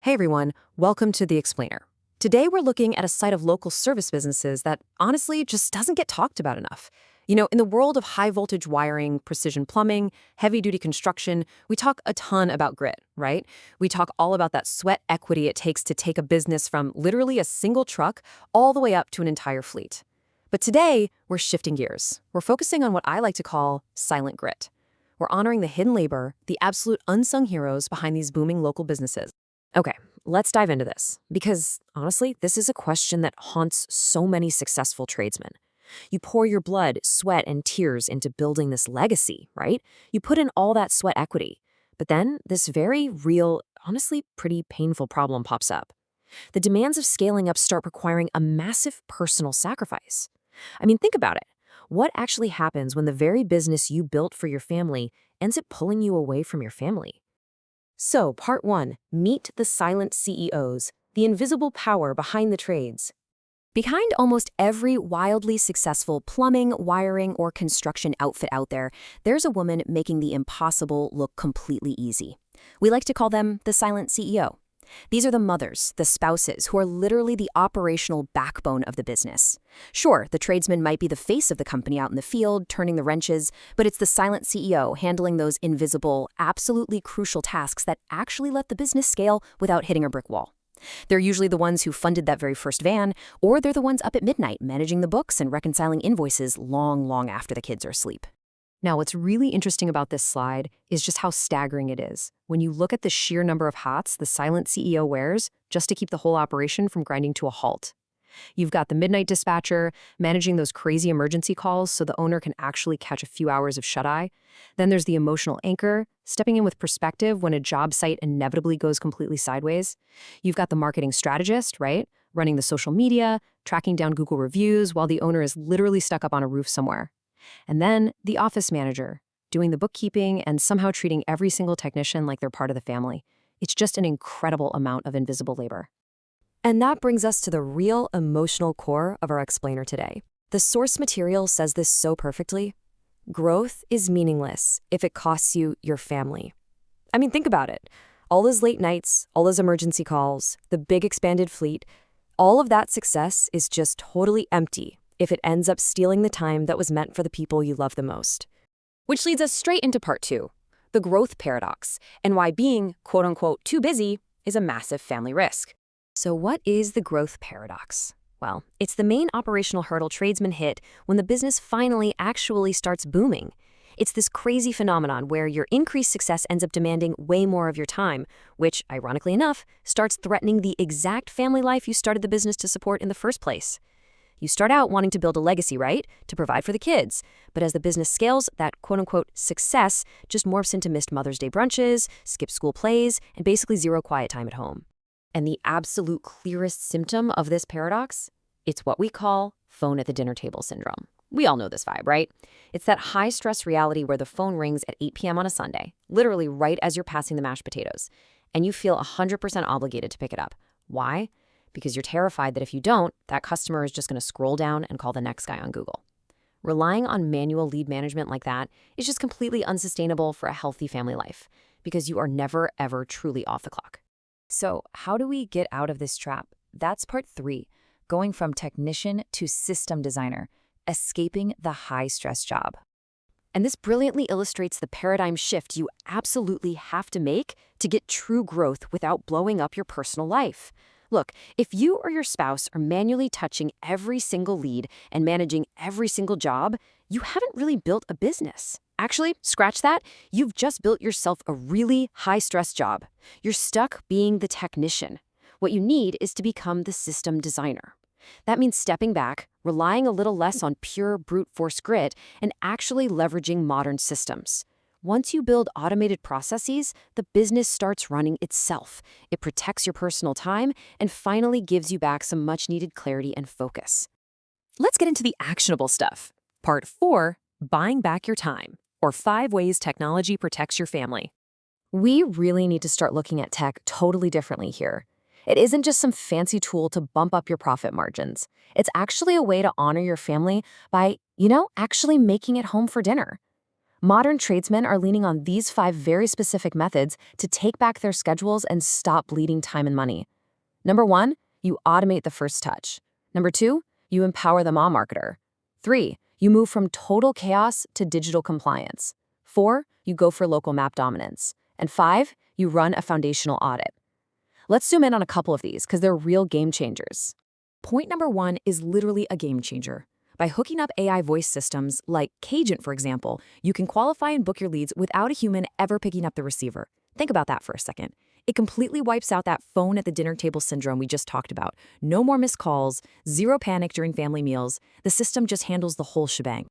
Hey everyone, welcome to The Explainer. Today we're looking at a side of local service businesses that honestly just doesn't get talked about enough. In the world of high voltage wiring, precision plumbing, heavy duty construction, we talk a ton about grit, right? We talk all about that sweat equity it takes to take a business from literally a single truck all the way up to an entire fleet. But today, we're shifting gears. We're focusing on what I like to call silent grit. We're honoring the hidden labor, the absolute unsung heroes behind these booming local businesses. Okay, let's dive into this, because honestly, this is a question that haunts so many successful tradesmen. You pour your blood, sweat, and tears into building this legacy, right? You put in all that sweat equity. But then this very real, honestly pretty painful problem pops up. The demands of scaling up start requiring a massive personal sacrifice. I mean, think about it. What actually happens when the very business you built for your family ends up pulling you away from your family? So, part 1, meet the silent CEOs, the invisible power behind the trades. Behind almost every wildly successful plumbing, wiring, or construction outfit out there, there's a woman making the impossible look completely easy. We like to call them the silent CEO. These are the mothers, the spouses, who are literally the operational backbone of the business. Sure, the tradesman might be the face of the company out in the field, turning the wrenches, but it's the silent CEO handling those invisible, absolutely crucial tasks that actually let the business scale without hitting a brick wall. They're usually the ones who funded that very first van, or they're the ones up at midnight managing the books and reconciling invoices long after the kids are asleep. Now, what's really interesting about this slide is just how staggering it is. When you look at the sheer number of hats the silent CEO wears just to keep the whole operation from grinding to a halt. You've got the midnight dispatcher managing those crazy emergency calls so the owner can actually catch a few hours of shut-eye. Then there's the emotional anchor, stepping in with perspective when a job site inevitably goes completely sideways. You've got the marketing strategist, right? Running the social media, tracking down Google reviews while the owner is literally stuck up on a roof somewhere. And then the office manager, doing the bookkeeping and somehow treating every single technician like they're part of the family. It's just an incredible amount of invisible labor. And that brings us to the real emotional core of our explainer today. The source material says this so perfectly. Growth is meaningless if it costs you your family. I mean, think about it. All those late nights, all those emergency calls, the big expanded fleet, all of that success is just totally empty if it ends up stealing the time that was meant for the people you love the most. Which leads us straight into part 2, the growth paradox, and why being, quote-unquote, too busy is a massive family risk. So what is the growth paradox? Well, it's the main operational hurdle tradesmen hit when the business finally actually starts booming. It's this crazy phenomenon where your increased success ends up demanding way more of your time, which, ironically enough, starts threatening the exact family life you started the business to support in the first place. You start out wanting to build a legacy, right? To provide for the kids. But as the business scales, that quote-unquote success just morphs into missed Mother's Day brunches, skipped school plays, and basically zero quiet time at home. And the absolute clearest symptom of this paradox? It's what we call phone at the dinner table syndrome. We all know this vibe, right? It's that high-stress reality where the phone rings at 8 p.m. on a Sunday, literally right as you're passing the mashed potatoes, and you feel 100% obligated to pick it up. Why? Because you're terrified that if you don't, that customer is just going to scroll down and call the next guy on Google. Relying on manual lead management like that is just completely unsustainable for a healthy family life, because you are never, ever truly off the clock. So how do we get out of this trap? That's part 3, going from technician to system designer, escaping the high-stress job. And this brilliantly illustrates the paradigm shift you absolutely have to make to get true growth without blowing up your personal life. Look, if you or your spouse are manually touching every single lead and managing every single job, you haven't really built a business. Actually, scratch that, you've just built yourself a really high-stress job. You're stuck being the technician. What you need is to become the system designer. That means stepping back, relying a little less on pure brute force grit, and actually leveraging modern systems. Once you build automated processes, the business starts running itself. It protects your personal time and finally gives you back some much-needed clarity and focus. Let's get into the actionable stuff. Part 4, buying back your time, or 5 ways technology protects your family. We really need to start looking at tech totally differently here. It isn't just some fancy tool to bump up your profit margins. It's actually a way to honor your family by, actually making it home for dinner. Modern tradesmen are leaning on these 5 very specific methods to take back their schedules and stop bleeding time and money. Number 1, you automate the first touch. Number 2, you empower the mom marketer. 3, you move from total chaos to digital compliance. 4, you go for local map dominance. And 5, you run a foundational audit. Let's zoom in on a couple of these because they're real game changers. Point number 1 is literally a game changer. By hooking up AI voice systems like Cagent, for example, you can qualify and book your leads without a human ever picking up the receiver. Think about that for a second. It completely wipes out that phone at the dinner table syndrome we just talked about. No more missed calls, zero panic during family meals. The system just handles the whole shebang.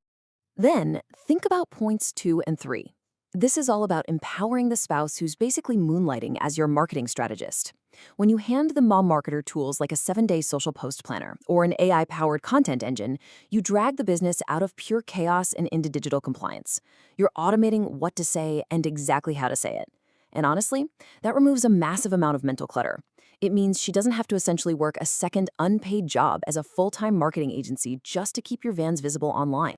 Then, think about points 2 and 3. This is all about empowering the spouse who's basically moonlighting as your marketing strategist. When you hand the mom marketer tools like a 7-day social post planner or an AI-powered content engine, you drag the business out of pure chaos and into digital compliance. You're automating what to say and exactly how to say it. And honestly, that removes a massive amount of mental clutter. It means she doesn't have to essentially work a second unpaid job as a full-time marketing agency just to keep your vans visible online.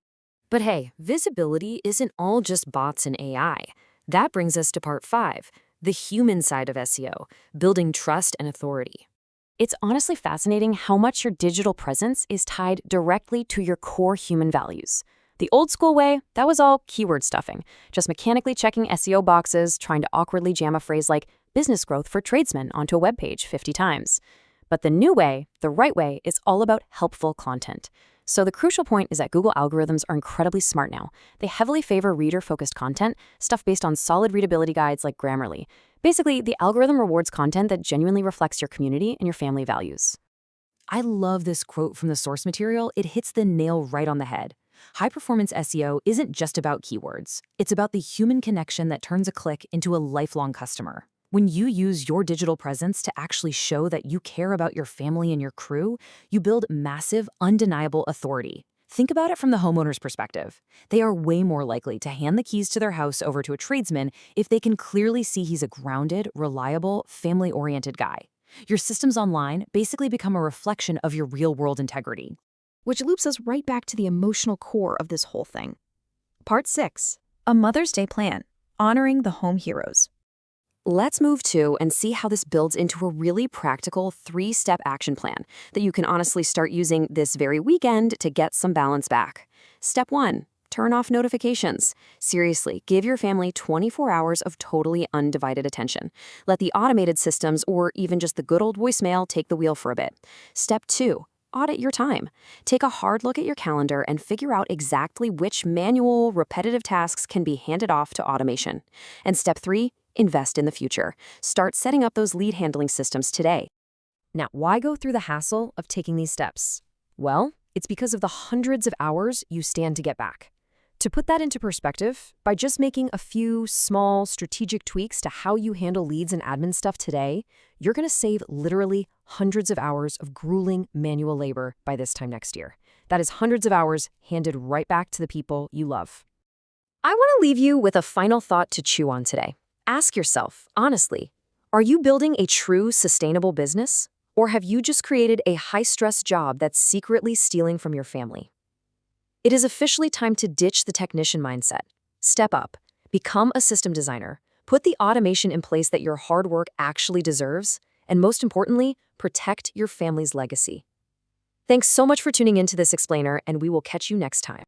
But hey, visibility isn't all just bots and AI. That brings us to part 5, the human side of SEO, building trust and authority. It's honestly fascinating how much your digital presence is tied directly to your core human values. The old school way, that was all keyword stuffing, just mechanically checking SEO boxes, trying to awkwardly jam a phrase like business growth for tradesmen onto a web page 50 times. But the new way, the right way, is all about helpful content. So the crucial point is that Google algorithms are incredibly smart now. They heavily favor reader-focused content, stuff based on solid readability guides like Grammarly. Basically, the algorithm rewards content that genuinely reflects your community and your family values. I love this quote from the source material. It hits the nail right on the head. High-performance SEO isn't just about keywords. It's about the human connection that turns a click into a lifelong customer. When you use your digital presence to actually show that you care about your family and your crew, you build massive, undeniable authority. Think about it from the homeowner's perspective. They are way more likely to hand the keys to their house over to a tradesman if they can clearly see he's a grounded, reliable, family-oriented guy. Your systems online basically become a reflection of your real-world integrity. Which loops us right back to the emotional core of this whole thing. Part 6, a Mother's Day plan, honoring the home heroes. Let's move to and see how this builds into a really practical 3-step action plan that you can honestly start using this very weekend to get some balance back. Step 1, turn off notifications. Seriously, give your family 24 hours of totally undivided attention. Let the automated systems or even just the good old voicemail take the wheel for a bit. Step 2, audit your time. Take a hard look at your calendar and figure out exactly which manual, repetitive tasks can be handed off to automation. And step 3, invest in the future. Start setting up those lead handling systems today. Now, why go through the hassle of taking these steps? Well, it's because of the hundreds of hours you stand to get back. To put that into perspective, by just making a few small strategic tweaks to how you handle leads and admin stuff today, you're going to save literally hundreds of hours of grueling manual labor by this time next year. That is hundreds of hours handed right back to the people you love. I want to leave you with a final thought to chew on today. Ask yourself, honestly, are you building a true sustainable business? Or have you just created a high-stress job that's secretly stealing from your family? It is officially time to ditch the technician mindset. Step up, become a system designer, put the automation in place that your hard work actually deserves, and most importantly, protect your family's legacy. Thanks so much for tuning into this explainer, and we will catch you next time.